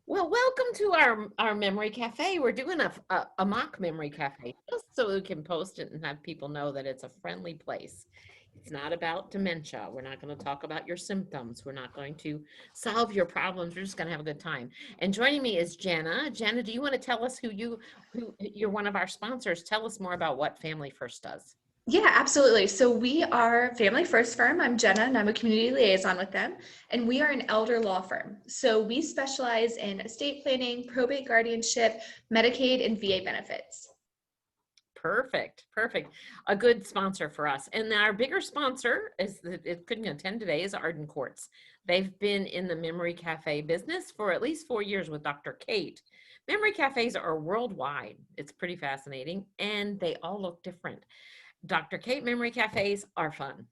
Well, welcome to our memory cafe. We're doing a mock memory cafe just so we can post it and have people know that it's a friendly place. It's not about dementia. We're not going to talk about your symptoms. We're not going to solve your problems. We're just going to have a good time. And joining me is Jenna. Jenna, do you want to tell us who you're one of our sponsors? Tell us more about what Family First does. Yeah, absolutely. So we are Family First Firm. I'm Jenna and I'm a community liaison with them. And we are an elder law firm. So we specialize in estate planning, probate guardianship, Medicaid, and VA benefits. Perfect, perfect. A good sponsor for us. And our bigger sponsor is it couldn't attend today is Arden Courts. They've been in the memory cafe business for at least 4 years with Dr. Kate. Memory cafes are worldwide. It's pretty fascinating, and they all look different. Dr. Kate memory cafes are fun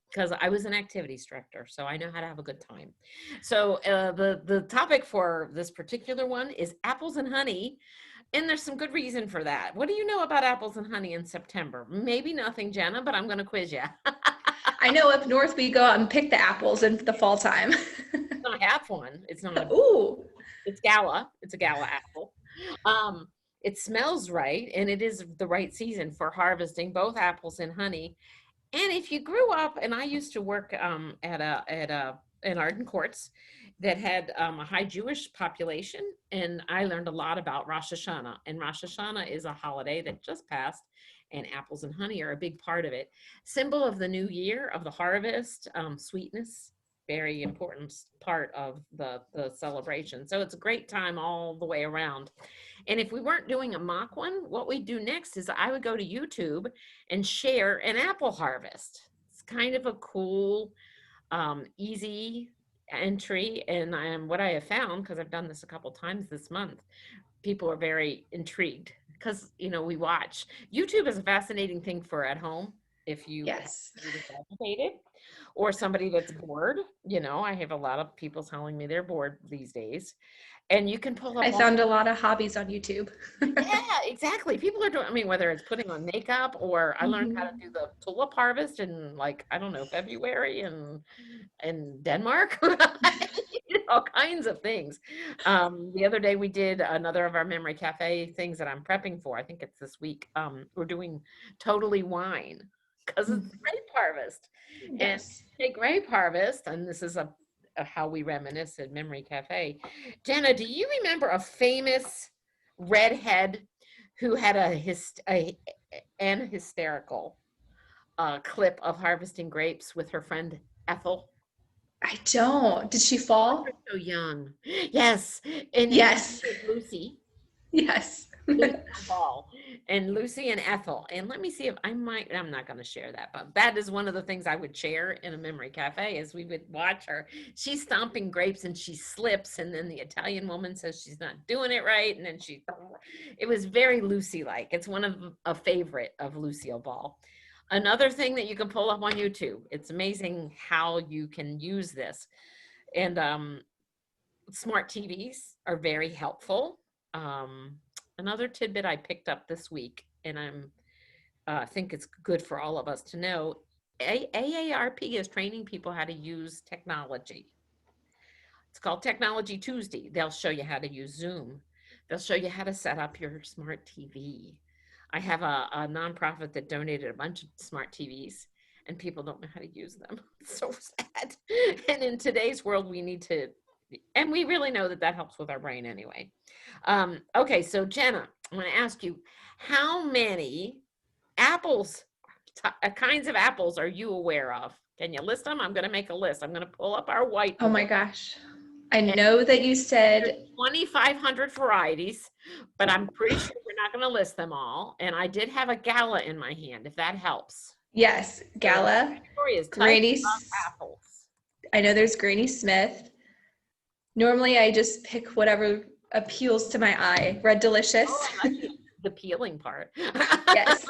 because I was an activities director, so I know how to have a good time. So the topic for this particular one is apples and honey. And there's some good reason for that. What do you know about apples and honey in September? Maybe nothing, Jenna, but I'm going to quiz you. I know up north we go out and pick the apples in the fall time. I have one. It's not. Ooh. It's gala. It's a gala apple. It smells right, and it is the right season for harvesting both apples and honey. And if you grew up, and I used to work in Arden Courts that had a high Jewish population, and I learned a lot about Rosh Hashanah. And Rosh Hashanah is a holiday that just passed, and apples and honey are a big part of it. Symbol of the new year, of the harvest, sweetness, very important part of the celebration. So it's a great time all the way around. And if we weren't doing a mock one, what we do next is I would go to YouTube and share an apple harvest. It's kind of a cool, easy entry. And what I have found, because I've done this a couple times this month, people are very intrigued because, we watch. YouTube is a fascinating thing for at home. If you Yes. agitated or somebody that's bored, I have a lot of people telling me they're bored these days. And you can pull up I found a lot of hobbies on YouTube. yeah, exactly. People are doing, whether it's putting on makeup or I learned how to Mhm. do the tulip harvest in I don't know, February in Denmark. All kinds of things. The other day we did another of our memory cafe things that I'm prepping for. I think it's this week. We're doing totally wine because it's grape harvest. And Yes. a grape harvest, and this is a how we reminisce at Memory Cafe. Jenna, do you remember a famous redhead who had an hysterical clip of harvesting grapes with her friend Ethel? I don't. Did she fall? So young. Yes. And her Yes. name is Lucy. Yes. Lucy Ball and Lucy and Ethel. And let me see if I'm not going to share that, but that is one of the things I would share in a memory cafe is we would watch her. She's stomping grapes and she slips. And then the Italian woman says she's not doing it right. And then it was very Lucy-like. It's one of a favorite of Lucille Ball. Another thing that you can pull up on YouTube. It's amazing how you can use this. And smart TVs are very helpful. Another tidbit I picked up this week, and I think it's good for all of us to know, AARP is training people how to use technology. It's called Technology Tuesday. They'll show you how to use Zoom. They'll show you how to set up your smart TV. I have a nonprofit that donated a bunch of smart TVs, and people don't know how to use them. It's so sad. And in today's world, we need to, and we really know that helps with our brain anyway. Okay, so Jenna, I'm going to ask you, how many apples, kinds of apples are you aware of? Can you list them? I'm going to make a list. I'm going to pull up our Oh whiteboard. my gosh. I And know that you there's said 2,500 varieties, but I'm pretty sure we're not going to list them all. And I did have a gala in my hand, if that helps. yes, So the Gala, category is type Granny. of apples. I know there's Granny Smith. Normally I just pick whatever appeals to my eye. Red Delicious. Oh, I like the peeling part. Yes.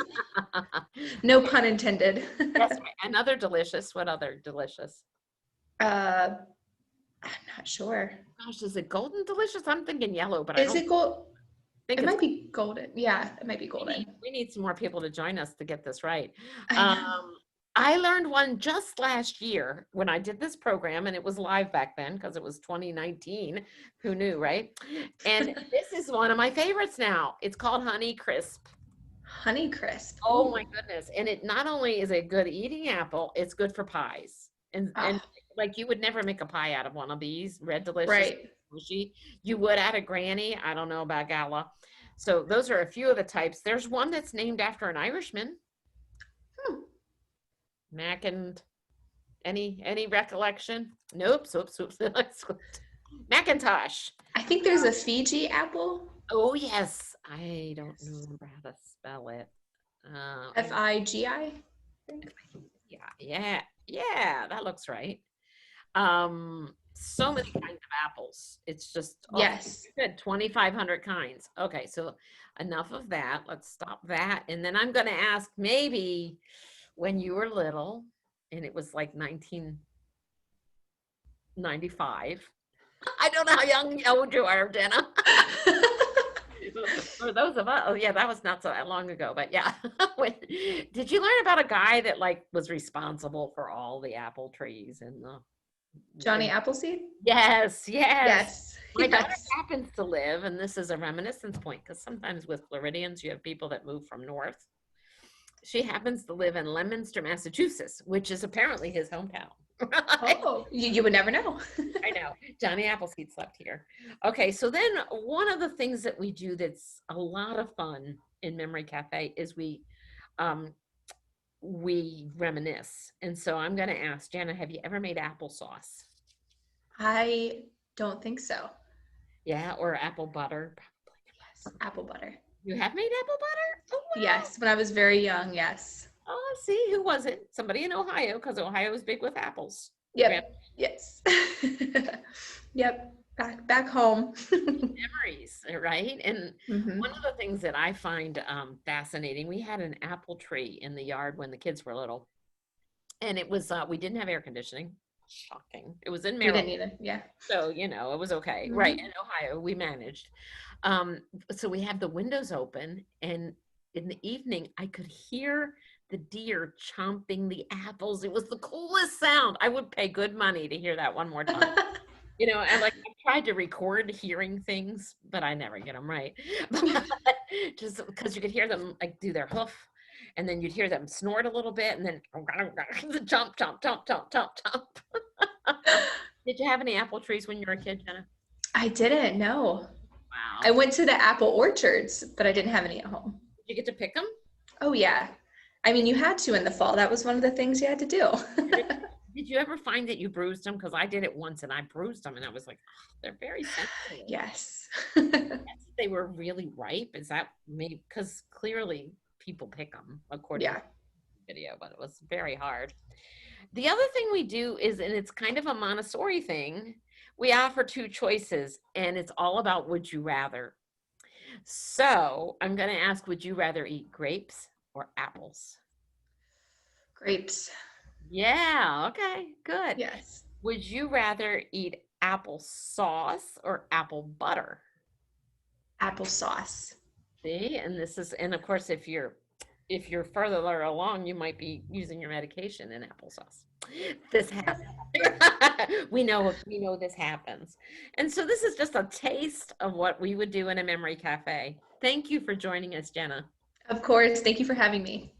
No pun intended. Yes, another delicious. What other delicious? I'm not sure. Gosh, is it golden delicious? I'm thinking yellow, but I Is don't it gold? think It it's. might be golden. Yeah, it might be We golden. need some more people to join us to get this right. I Um, know. I learned one just last year when I did this program, and it was live back then because it was 2019. Who knew, right? And this is one of my favorites now. It's called Honey Crisp. Honey crisp. Oh Ooh. my goodness. And it not only is a good eating apple, it's good for pies. And Oh, like you would never make a pie out of one of these, Red Delicious, right. mushy. You would out of Granny. I don't know about Gala. So those are a few of the types. There's one that's named after an Irishman. Hmm. Mac and any recollection? Nope. Oops, oops. Macintosh. I think there's a Fiji apple. Oh yes. I don't remember how to spell it. Figi. Yeah, that looks right. So many kinds of apples. It's just, oh, Yes. good, 2,500 kinds. Okay, so enough of that. Let's stop that. And then I'm going to ask maybe when you were little and it was like 1995. I don't know how old you are, Jenna. For those of us, oh yeah, that was not so long ago, but yeah. Did you learn about a guy that like was responsible for all the apple trees and the Johnny and Appleseed? yes, yes. Yes. My daughter Yes. happens to live, and this is a reminiscence point because sometimes with Floridians, you have people that move from north. She happens to live in Leominster, Massachusetts, which is apparently his hometown. Oh, you would never know. I know. Johnny Appleseed slept here. Okay, so then one of the things that we do that's a lot of fun in Memory Cafe is we reminisce. And so I'm going to ask Jenna, have you ever made applesauce? I don't think so. Yeah, or apple butter? Yes. Apple butter. You have made apple butter? Oh, wow. Yes. When I was very young, yes. Oh, see, who was it? Somebody in Ohio, because Ohio is big with apples. Yep. Yes. Yep. Back home. Memories, right? And Mhm. one of the things that I find fascinating, we had an apple tree in the yard when the kids were little, and it was we didn't have air conditioning. Shocking. It was in We didn't Maryland, either. Yeah. so it was okay. Right, Mhm. in Ohio, we managed. Um, so we had the windows open, and in the evening, I could hear the deer chomping the apples. It was the coolest sound. I would pay good money to hear that one more time. And like I tried to record hearing things, but I never get them right. Just because you could hear them like do their hoof, and then you'd hear them snort a little bit, and then the jump, jump, jump, jump, jump, jump. Did you have any apple trees when you were a kid, Jenna? I didn't know. I Wow. went to the apple orchards, but I didn't have any at home. Did you get to pick them? Oh yeah. I mean, you had to in the fall. That was one of the things you had to do. Did you ever find that you bruised them? Because I did it once and I bruised them and I was like, "Oh, they're very sensitive." Yes. Yes, they were really ripe. Is that maybe because clearly people pick them according to Yeah. the video, but it was very hard. The other thing we do is, and it's kind of a Montessori thing, we offer two choices and it's all about would you rather. So I'm going to ask, would you rather eat grapes or apples? Grapes. Yeah, okay, good. Yes. Would you rather eat apple sauce or apple butter? Applesauce. See, and of course, if you're further along, you might be using your medication in applesauce. This happens. we know this happens. And so this is just a taste of what we would do in a memory cafe. Thank you for joining us, Jenna. Of course. Thank you for having me.